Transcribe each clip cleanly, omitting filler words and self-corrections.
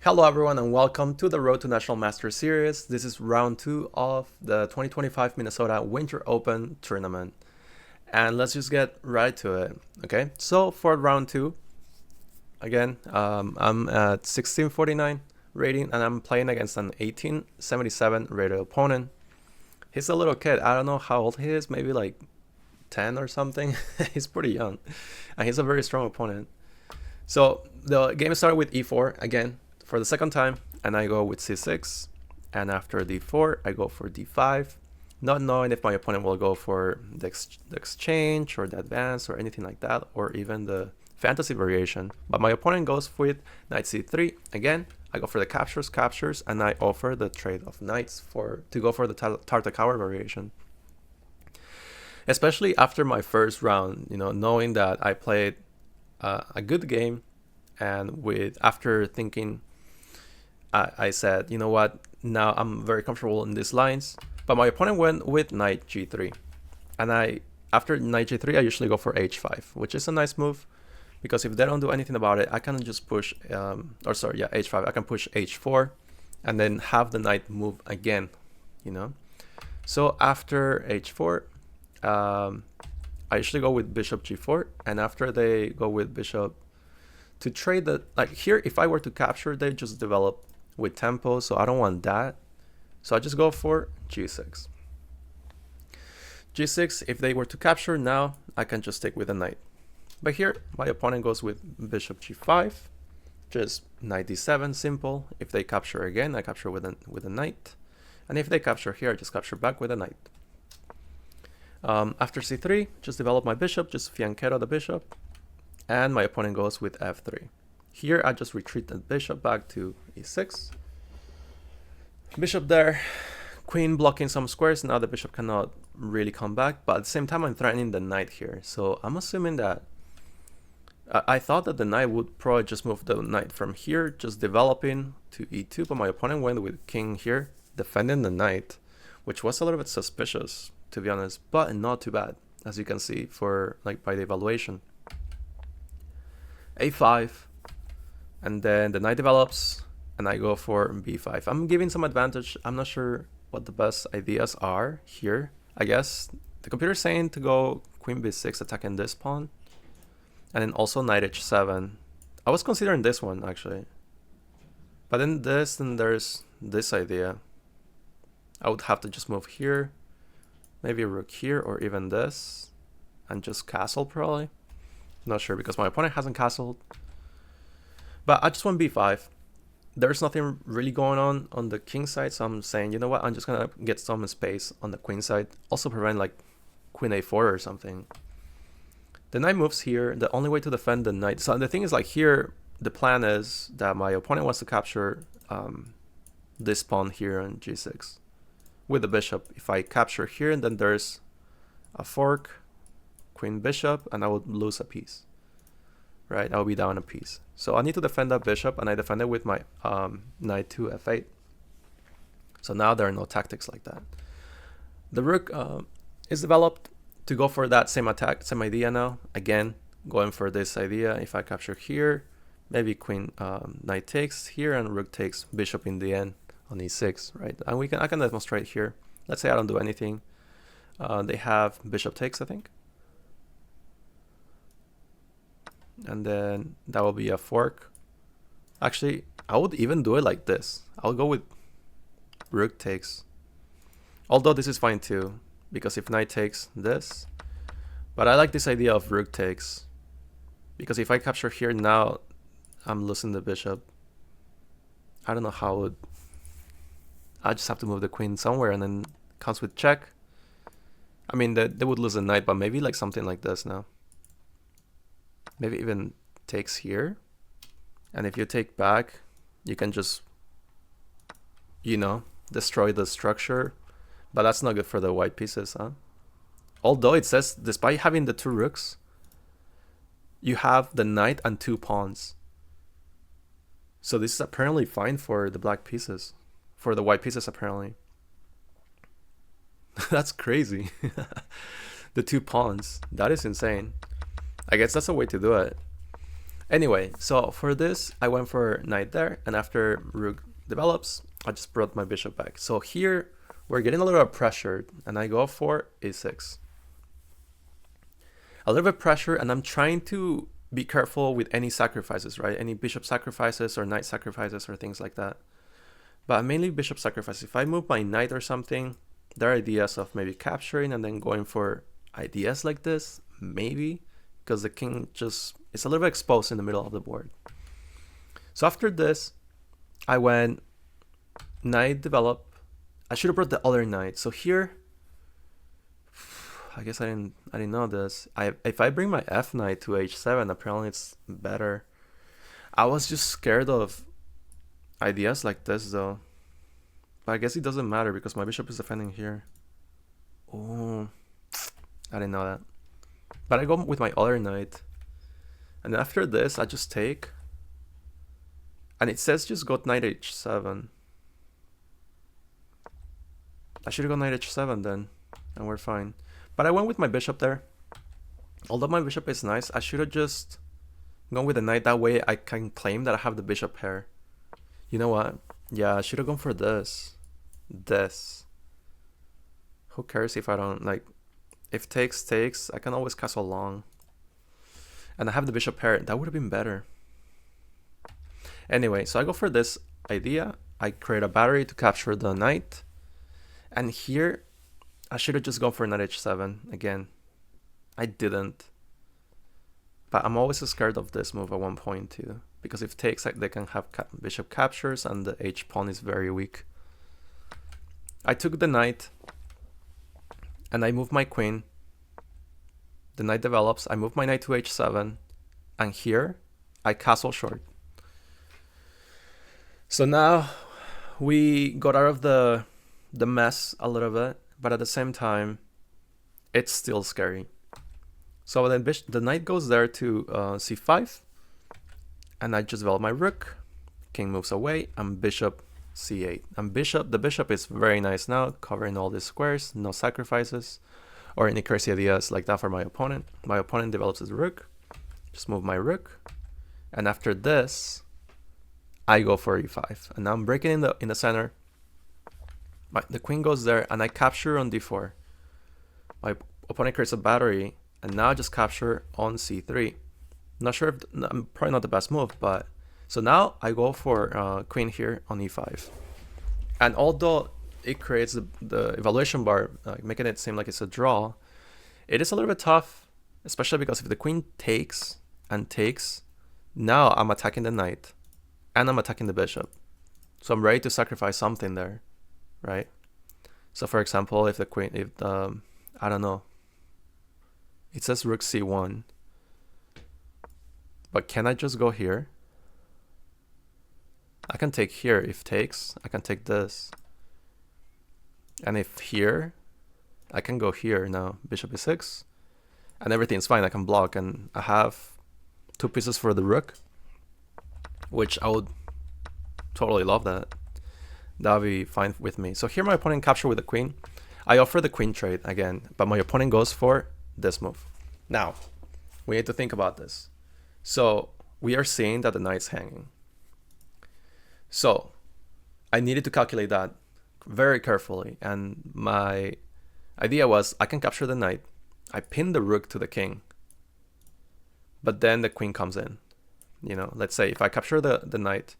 Hello everyone and welcome to the Road to National Master Series. This is round 2 of the 2025 Minnesota Winter Open Tournament. And let's just get right to it, okay? So for round 2, again, I'm at 1649 rating and I'm playing against an 1877 rated opponent. He's a little kid. I don't know how old he is, maybe like 10 or something. He's pretty young and he's a very strong opponent. So the game started with e4 again for the second time, and I go with c6, and after d4 I go for d5, not knowing if my opponent will go for the exchange or the advance or anything like that, or even the fantasy variation. But my opponent goes with knight c3 again. I go for the captures, and I offer the trade of knights to go for the Tartakower variation. Especially after my first round, knowing that I played a good game, and after thinking, I said, you know what, now I'm very comfortable in these lines. But my opponent went with knight g3, and after knight g3 I usually go for h5, which is a nice move, because if they don't do anything about it, I can just push h5. I can push h4 and then have the knight move again, So after h4, I usually go with bishop g4, and after they go with bishop to trade the, like here, if I were to capture, they just develop with tempo, so I don't want that. So I just go for g6. g6, if they were to capture, now I can just take with a knight. But here, my opponent goes with bishop g5, just knight d7, simple. If they capture again, I capture with a knight. And if they capture here, I just capture back with a knight. After c3, just develop my bishop, just fianchetto the bishop, and my opponent goes with f3. Here I just retreat the bishop back to e6. Bishop there, queen blocking some squares. Now the bishop cannot really come back, but at the same time I'm threatening the knight here. So I'm assuming that I thought that the knight would probably just move the knight from here, just developing to e2, but my opponent went with king here, defending the knight, which was a little bit suspicious, to be honest, but not too bad, as you can see by the evaluation. a5, and then the knight develops, and I go for b5. I'm giving some advantage. I'm not sure what the best ideas are here. I guess the computer's saying to go queen b6, attacking this pawn, and then also knight h7. I was considering this one actually, but then there's this idea. I would have to just move here, maybe rook here, or even this, and just castle probably. Not sure, because my opponent hasn't castled. But I just want b5. There's nothing really going on the king side, so I'm saying, you know what, I'm just gonna get some space on the queen side. Also prevent like queen a4 or something. The knight moves here. The only way to defend the knight. So the thing is, like here, the plan is that my opponent wants to capture this pawn here on g6 with the bishop. If I capture here, and then there's a fork, queen bishop, and I would lose a piece, right? I'll be down a piece. So I need to defend that bishop, and I defend it with my knight to f8. So now there are no tactics like that. The rook is developed to go for that same attack, same idea now. Again, going for this idea. If I capture here, maybe queen knight takes here, and rook takes bishop in the end on e6, right? And I can demonstrate here. Let's say I don't do anything. They have bishop takes, I think. And then that will be a fork. Actually, I would even do it like this. I'll go with rook takes. Although this is fine too, because if knight takes this. But I like this idea of rook takes, because if I capture here now, I'm losing the bishop. I don't know how I just have to move the queen somewhere, and then comes with check. I mean, they would lose a knight, but maybe like something like this now. Maybe even takes here, and if you take back, you can just, destroy the structure, but that's not good for the white pieces, huh? Although it says, despite having the two rooks, you have the knight and two pawns. So this is apparently fine for the black pieces, for the white pieces apparently. That's crazy. The two pawns, that is insane. I guess that's a way to do it. Anyway, so for this, I went for knight there, and after rook develops, I just brought my bishop back. So here, we're getting a little bit pressured, and I go for a6. A little bit pressure, and I'm trying to be careful with any sacrifices, right? Any bishop sacrifices or knight sacrifices or things like that. But mainly bishop sacrifices. If I move my knight or something, there are ideas of maybe capturing and then going for ideas like this, maybe, because the king just is a little bit exposed in the middle of the board. So after this, I went knight develop. I should have brought the other knight. So here, I guess I didn't know this. If I bring my f knight to h7, apparently it's better. I was just scared of ideas like this though. But I guess it doesn't matter because my bishop is defending here. Oh, I didn't know that. But I go with my other knight. And after this, I just take. And it says just go knight h7. I should have gone knight h7 then, and we're fine. But I went with my bishop there. Although my bishop is nice, I should have just gone with the knight. That way I can claim that I have the bishop pair. You know what? Yeah, I should have gone for this. Who cares if I don't, like, if takes, I can always castle long. And I have the bishop pair. That would have been better. Anyway, so I go for this idea. I create a battery to capture the knight. And here, I should have just gone for knight h7 again. I didn't. But I'm always scared of this move at one point too. Because if takes, they can have bishop captures and the h-pawn is very weak. I took the knight. And I move my queen. The knight develops. I move my knight to h7. And here, I castle short. So now, we got out of the mess a little bit. But at the same time, it's still scary. So then the knight goes there to c5. And I just develop my rook. King moves away. And bishop c8. And the bishop is very nice now, covering all these squares, no sacrifices, or any crazy ideas like that for my opponent. My opponent develops his rook. Just move my rook. And after this, I go for e5. And now I'm breaking in the center. The queen goes there, and I capture on d4. My opponent creates a battery, and now I just capture on c3. Not sure if, probably not the best move, but so now I go for queen here on e5. And although it creates the evaluation bar, making it seem like it's a draw, it is a little bit tough, especially because if the queen takes and takes, now I'm attacking the knight, and I'm attacking the bishop. So I'm ready to sacrifice something there. Right? So for example, if the queen, I don't know, it says rook c1, but can I just go here? I can take here. If takes, I can take this. And if here, I can go here now, bishop e6, and everything's fine. I can block, and I have 2 pieces for the rook, which I would totally love that. That'll be fine with me. So here my opponent captured with the queen. I offer the queen trade again, but my opponent goes for this move. Now, we need to think about this. So we are seeing that the knight's hanging. So I needed to calculate that very carefully. And my idea was I can capture the knight. I pin the rook to the king. But then the queen comes in. You know, let's say if I capture the knight,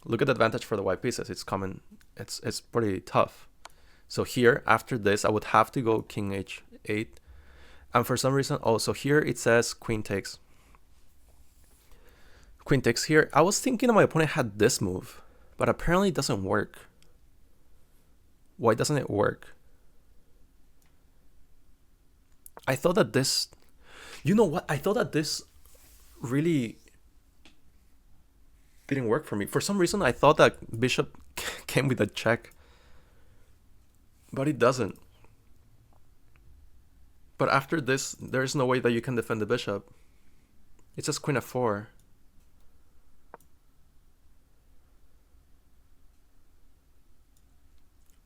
look at the advantage for the white pieces. It's common. It's pretty tough. So here, after this, I would have to go king h8. And for some reason, so here it says queen takes. Queen takes here. I was thinking that my opponent had this move, but apparently it doesn't work. Why doesn't it work? I thought that this, you know what? I thought that this really didn't work for me. For some reason, I thought that bishop came with a check, but it doesn't. But after this, there's no way that you can defend the bishop. It says queen f4.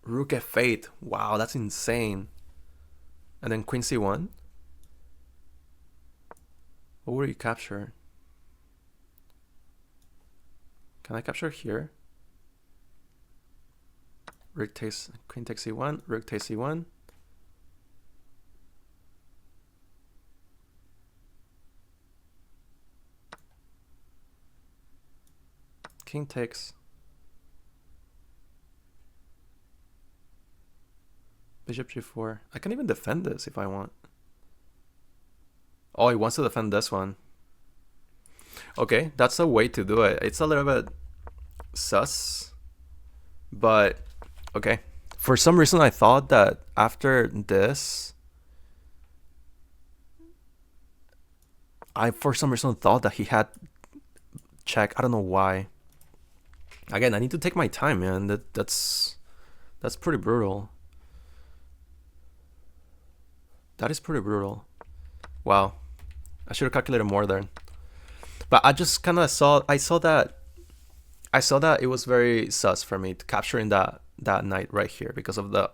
Rook f8. Wow, that's insane. And then queen c1. What were you capturing? Can I capture here? Rook takes, queen takes e1, rook takes e1. King takes. Bishop g4. I can even defend this if I want. Oh, he wants to defend this one. Okay, that's a way to do it. It's a little bit sus, but okay. For some reason, I thought that after this, for some reason thought that he had check. I don't know why. Again, I need to take my time, man. That's pretty brutal. That is pretty brutal. Wow. I should have calculated more there. But I just kind of I saw that it was very sus for me to capturing that knight right here because of the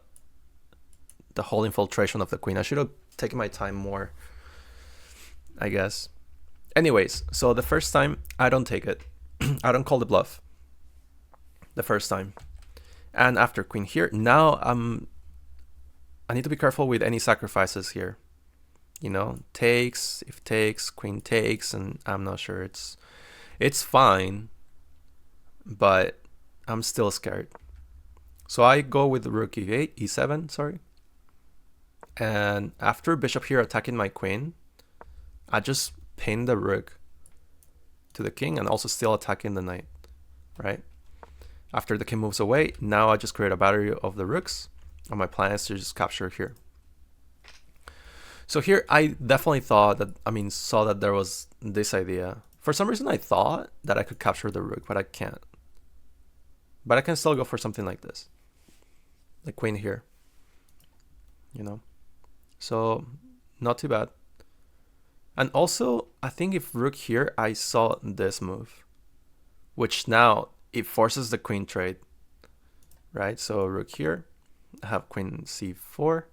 whole infiltration of the queen. I should have taken my time more, I guess. Anyways, so the first time I don't take it. I don't call the bluff. The first time. And after queen here, now I need to be careful with any sacrifices here. You know, takes, if takes, queen takes, and I'm not sure. It's fine, but I'm still scared. So I go with the rook e8, e7, sorry. And after bishop here attacking my queen, I just pin the rook to the king and also still attacking the knight, right? After the king moves away, now I just create a battery of the rooks, and my plan is to just capture here. So here I definitely thought that, saw that there was this idea. For some reason I thought that I could capture the rook, but I can't. But I can still go for something like this. The queen here, you know? So not too bad. And also, I think if rook here, I saw this move, which now it forces the queen trade, right? So rook here, I have queen c4,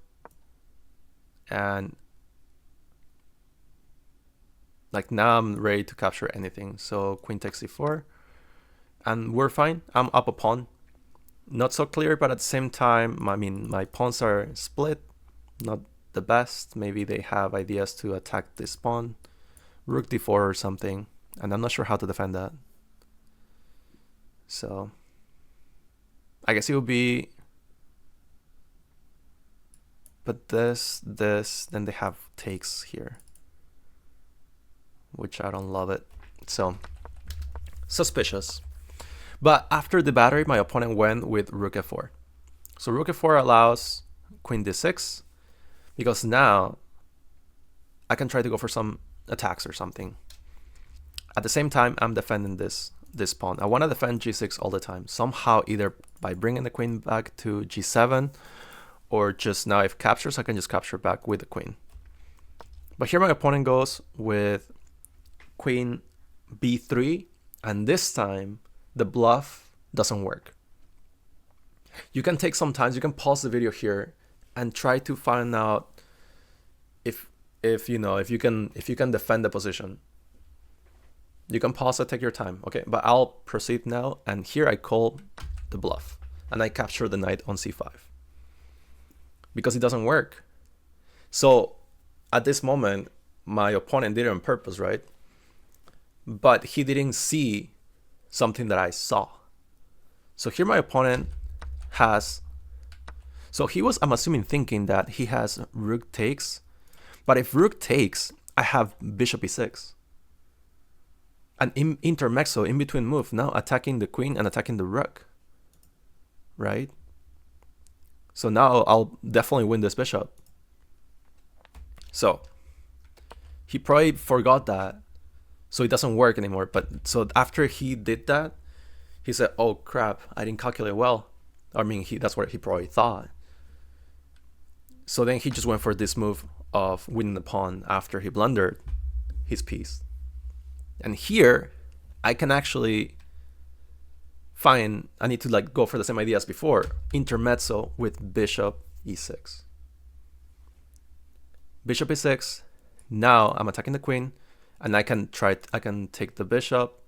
and like now I'm ready to capture anything. So queen takes c4, and we're fine. I'm up a pawn. Not so clear, but at the same time, my pawns are split. Not the best. Maybe they have ideas to attack this pawn, rook d4 or something, and I'm not sure how to defend that. So I guess it would be, but this, then they have takes here, which I don't love it. So suspicious. But after the battery, my opponent went with rook f4. So rook f4 allows queen d6, because now I can try to go for some attacks or something. At the same time, I'm defending this pawn. I want to defend g6 all the time, somehow, either by bringing the queen back to g7, or just now if captures, I can just capture back with the queen. But here my opponent goes with queen b3, and this time the bluff doesn't work. You can take some time, you can pause the video here and try to find out if you can defend the position. You can pause it, take your time, okay? But I'll proceed now, and here I call the bluff, and I capture the knight on c5 because it doesn't work. So at this moment, my opponent did it on purpose, right? But he didn't see something that I saw. So here my opponent has, so he was, I'm assuming, thinking that he has rook takes, but if rook takes, I have bishop e6. An intermezzo, in between move, now attacking the queen and attacking the rook, right? So now I'll definitely win this bishop. So he probably forgot that, so it doesn't work anymore. But so after he did that, he said, oh crap, I didn't calculate well. That's what he probably thought. So then he just went for this move of winning the pawn after he blundered his piece. And here, I can actually find, I need to like go for the same idea as before, intermezzo with bishop e6. Bishop e6, now I'm attacking the queen, and I can take the bishop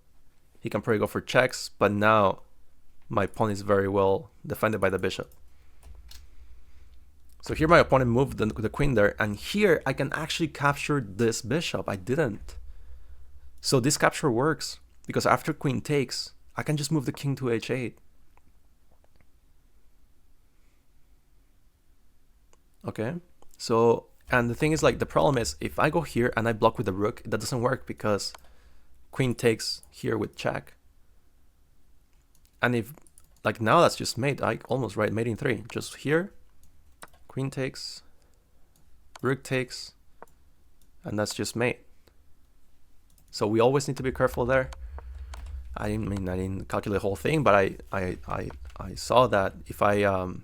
he can probably go for checks, but now my pawn is very well defended by the bishop. So here my opponent moved the queen there, and here I can actually capture this bishop. I didn't. So this capture works, because after queen takes, I can just move the king to h8. Okay, so, and the thing is, like, the problem is, if I go here and I block with the rook, that doesn't work because queen takes here with check. And if, like, now that's just mate, I almost right, mate in 3, just here, queen takes, rook takes, and that's just mate. So we always need to be careful there. I didn't calculate the whole thing, but I saw that if I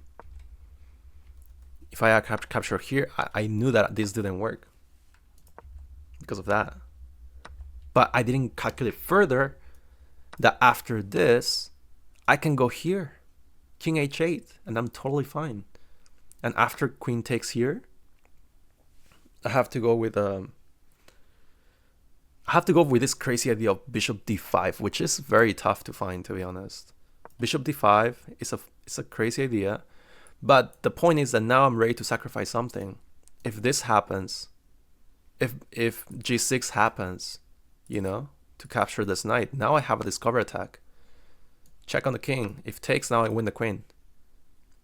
capture here, I knew that this didn't work because of that. But I didn't calculate further that after this, I can go here, king h8, and I'm totally fine. And after queen takes here, I have to go with this crazy idea of bishop d5, which is very tough to find, to be honest. Bishop d5 is a crazy idea, but the point is that now I'm ready to sacrifice something. If this happens, if g6 happens, you know, to capture this knight, now I have a discover attack. Check on the king. If takes, now I win the queen.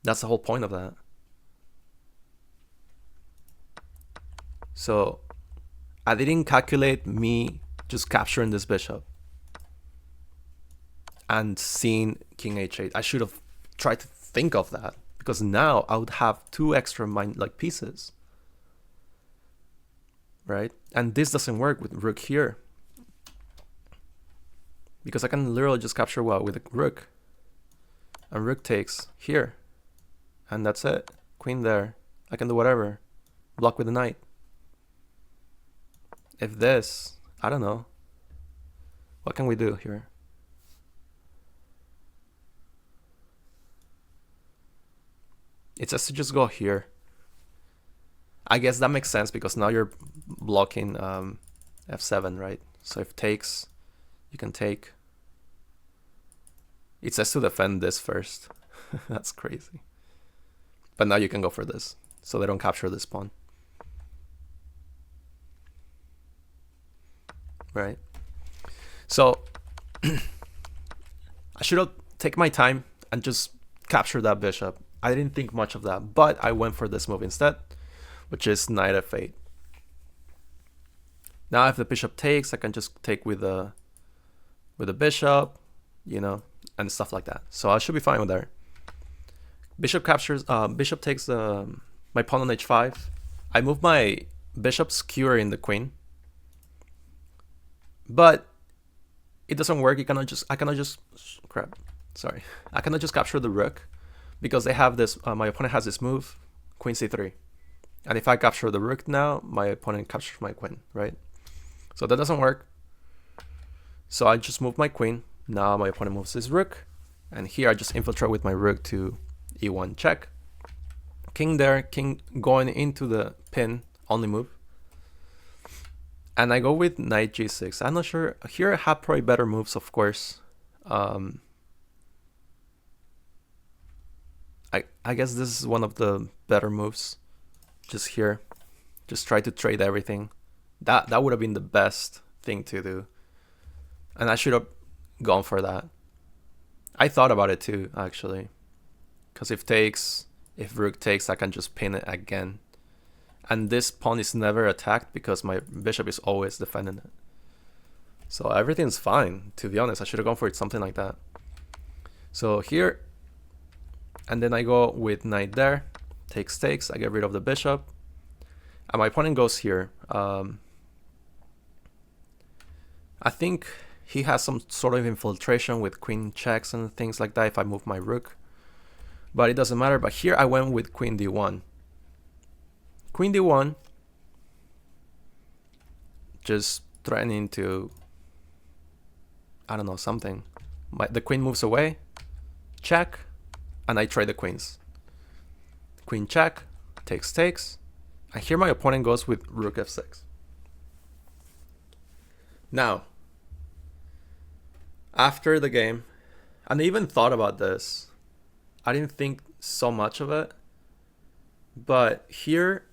That's the whole point of that. So I didn't calculate me just capturing this bishop and seeing king h8. I should have tried to think of that, because now I would have 2 extra like pieces, right? And this doesn't work with rook here, because I can literally just capture with a rook, and rook takes here, and that's it. Queen there. I can do whatever. Block with the knight. If this, I don't know. What can we do here? It says to just go here. I guess that makes sense because now you're blocking f7, right? So if takes, you can take. It says to defend this first. That's crazy. But now you can go for this, so they don't capture this pawn. Right? So I should have taken my time and just captured that bishop. I didn't think much of that, but I went for this move instead, which is knight f8. Now if the bishop takes, I can just take with the bishop, you know, and stuff like that. So I should be fine with that. Bishop captures, bishop takes my pawn on h5. I move my bishop skewering the queen, but it doesn't work. I cannot just capture the rook because they have this. My opponent has this move, queen c3, and if I capture the rook now, my opponent captures my queen, right? So that doesn't work. So I just move my queen. Now my opponent moves his rook, and here I just infiltrate with my rook to e1 check. King there, king going into the pin, only move. And I go with knight g6. I'm not sure. Here I have probably better moves, of course. I guess this is one of the better moves. Just here. Just try to trade everything. That would have been the best thing to do. And I should have gone for that. I thought about it too, actually. Because if rook takes, I can just pin it again. And this pawn is never attacked because my bishop is always defending it. So everything's fine, to be honest. I should have gone for it, something like that. So here, and then I go with knight there. Takes, I get rid of the bishop. And my opponent goes here. I think he has some sort of infiltration with queen checks and things like that if I move my rook. But it doesn't matter. But here I went with queen d1. Queen d1, just threatening to, I don't know, something. The queen moves away, check, and I trade the queens. Queen check, takes, and here my opponent goes with rook f6. Now, after the game, and I even thought about this. I didn't think so much of it, but here,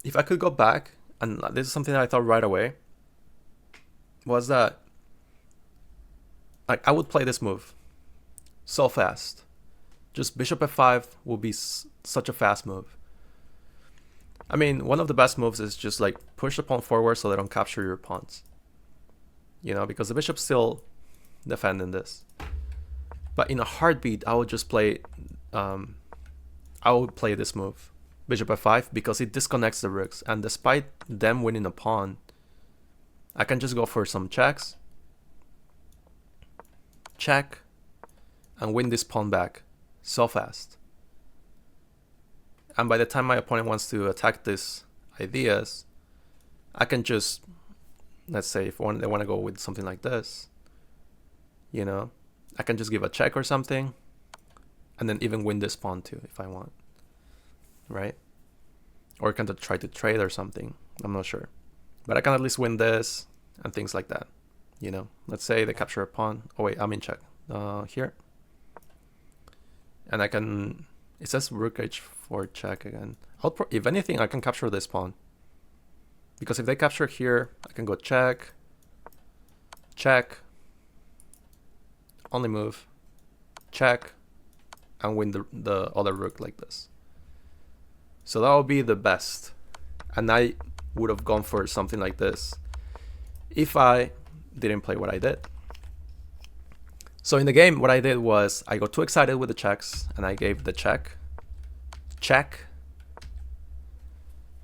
if I could go back, and this is something that I thought right away, was that like I would play this move so fast. Just bishop f5 will be such a fast move. I mean, one of the best moves is just like push the pawn forward so they don't capture your pawns. You know, because the bishop's still defending this. But in a heartbeat, I would just play, I would play this move, bishop f5, because it disconnects the rooks. And despite them winning a pawn, I can just go for some checks, check, and win this pawn back so fast. And by the time my opponent wants to attack these ideas, I can just, let's say if they want to go with something like this, you know, I can just give a check or something, and then even win this pawn too if I want, right? Or I can try to trade or something, I'm not sure. But I can at least win this and things like that, you know. Let's say they capture a pawn. Oh wait, I'm in check here. And I can, it says rook h4 check again. If anything, I can capture this pawn. Because if they capture here, I can go check, check, only move, check, and win the other rook like this. So that would be the best. And I would have gone for something like this if I didn't play what I did. So in the game, what I did was I got too excited with the checks and I gave the check, check,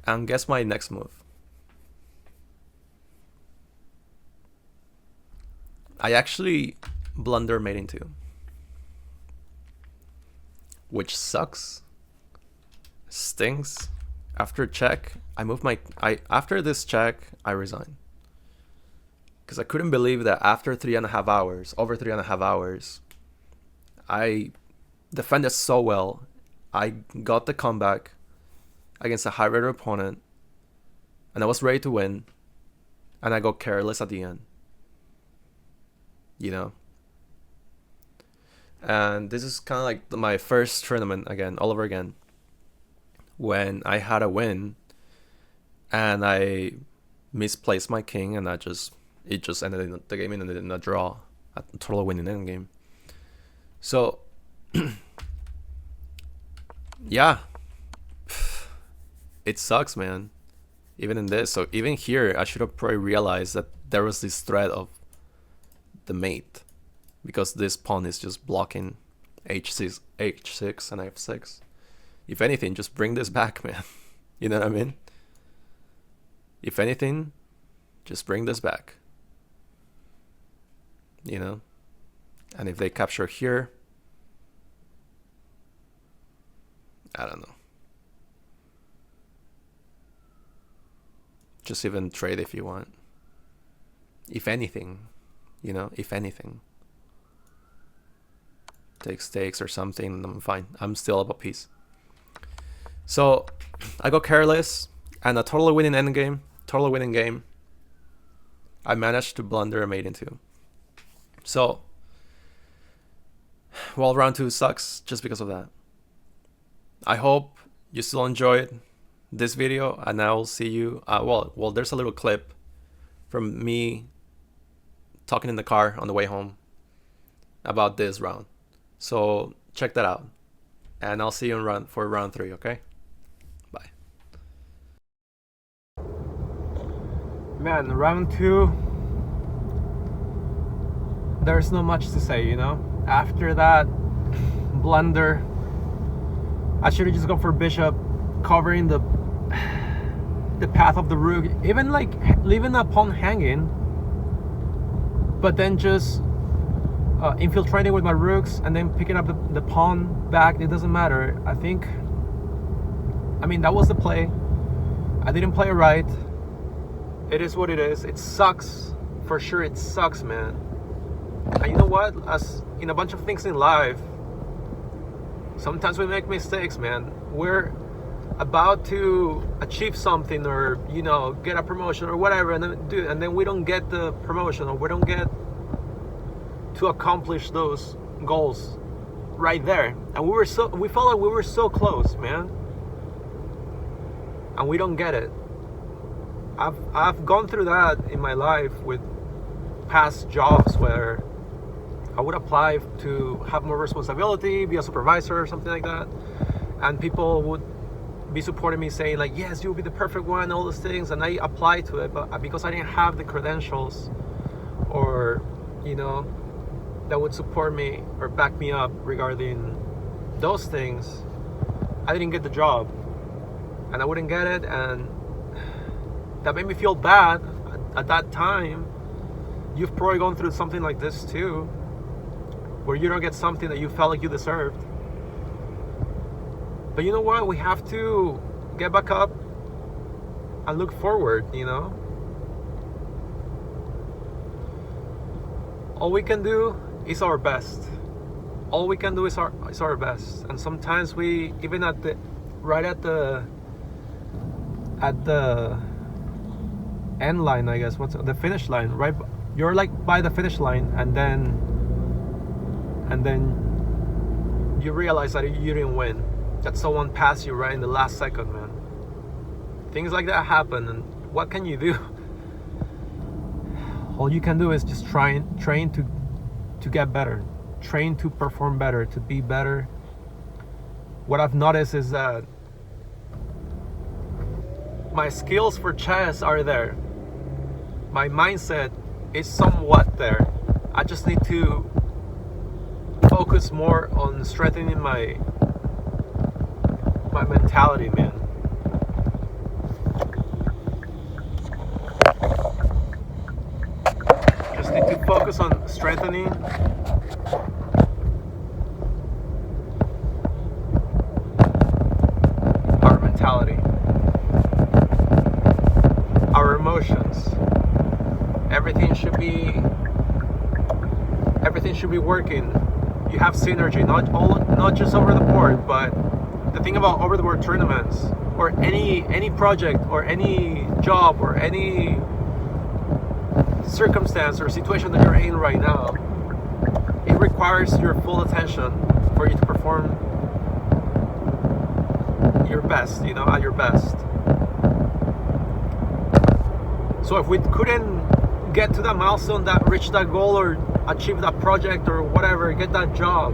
and guess my next move. I actually blunder mate into, which sucks, stings. After check, I move my, after this check, I resign. Because I couldn't believe that after 3.5 hours, over 3.5 hours, I defended so well. I got the comeback against a high-rated opponent, and I was ready to win, and I got careless at the end. You know? And this is kind of like my first tournament again, all over again, when I had a win, and I misplaced my king, and it just ended in the game ended in a draw, a total winning endgame. So, yeah, it sucks, man. Even in this, so even here, I should have probably realized that there was this threat of the mate, because this pawn is just blocking h6 and f6. If anything, just bring this back, man. You know what I mean? If anything, just bring this back. You know? And if they capture here, I don't know. Just even trade if you want. If anything, you know, if anything. Take stakes or something, I'm fine. I'm still up a piece. So I got careless and a totally winning endgame, totally winning game. I managed to blunder a mate into. So, well, round 2 sucks just because of that. I hope you still enjoyed this video, and I will see you. Well, there's a little clip from me talking in the car on the way home about this round. So check that out, and I'll see you for round 3. Okay, bye. Man, round 2. There's not much to say, you know. After that blunder, I should have just gone for bishop, covering the path of the rook, even like leaving a pawn hanging, but then just infiltrating with my rooks and then picking up the pawn back. It doesn't matter. I mean, that was the play. I didn't play it right. It is what it is. It sucks. For sure, it sucks, man. And you know what? As in a bunch of things in life, sometimes we make mistakes, man. We're about to achieve something, or, you know, get a promotion or whatever, and then we don't get the promotion, or we don't get to accomplish those goals right there. And we felt like we were so close, man. And we don't get it. I've gone through that in my life with past jobs where I would apply to have more responsibility, be a supervisor or something like that, and people would be supporting me, saying like, yes, you'll be the perfect one, all those things, and I applied to it, but because I didn't have the credentials or, you know, that would support me or back me up regarding those things, I didn't get the job, and I wouldn't get it, and that made me feel bad at that time. You've probably gone through something like this too, where you don't get something that you felt like you deserved. But you know what? We have to get back up and look forward, you know? All we can do is our best. All we can do is our best. And sometimes we, even at the end line, I guess, what's the finish line, right? You're like by the finish line, and then you realize that you didn't win, that someone passed you right in the last second, man. Things like that happen, and what can you do? All you can do is just train to get better, train to perform better, to be better. What I've noticed is that my skills for chess are there. My mindset is somewhat there. I just need to focus more on strengthening my mentality, man. Just need to focus on strengthening our mentality, our emotions. Everything should be working. You have synergy, not just over the board, but the thing about over the board tournaments or any project or any job or any circumstance or situation that you're in right now, it requires your full attention for you to perform your best, you know, at your best. So if we couldn't get to that milestone, that reach that goal, or achieve that project, or whatever, get that job,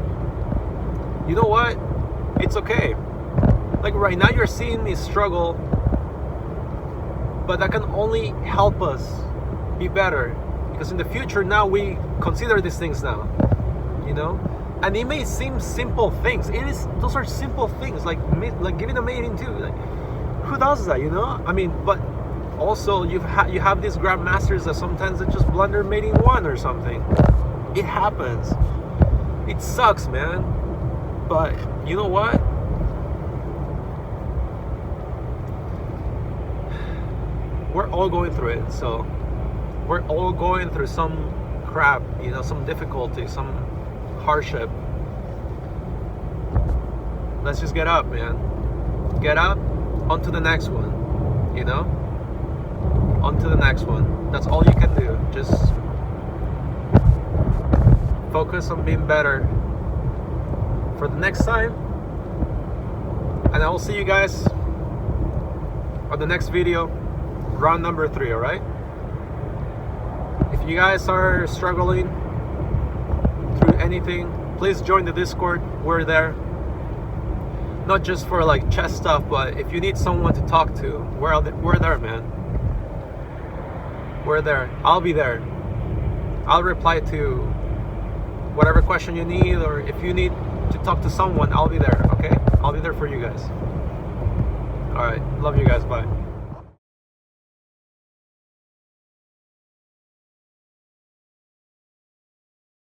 you know what? It's okay. Like right now you're seeing me struggle, but that can only help us be better, because in the future now we consider these things now, you know. And it may seem simple things. Those are simple things, like giving a mating too. Like, who does that, you know? I mean, but also you have these grandmasters that sometimes they just blunder mating one or something. It happens. It sucks, man. But you know what? We're all going through it. So we're all going through some crap, you know, some difficulty, some hardship. Let's just get up, man. Get up, on to the next one, you know? On to the next one. That's all you can do. Just focus on being better for the next time. And I will see you guys on the next video, round number 3, alright? If you guys are struggling through anything, please join the Discord. We're there. Not just for like chess stuff, but if you need someone to talk to, we're there, man. We're there. I'll be there. I'll reply to whatever question you need, or if you need to talk to someone, I'll be there, okay? I'll be there for you guys. Alright, love you guys, bye.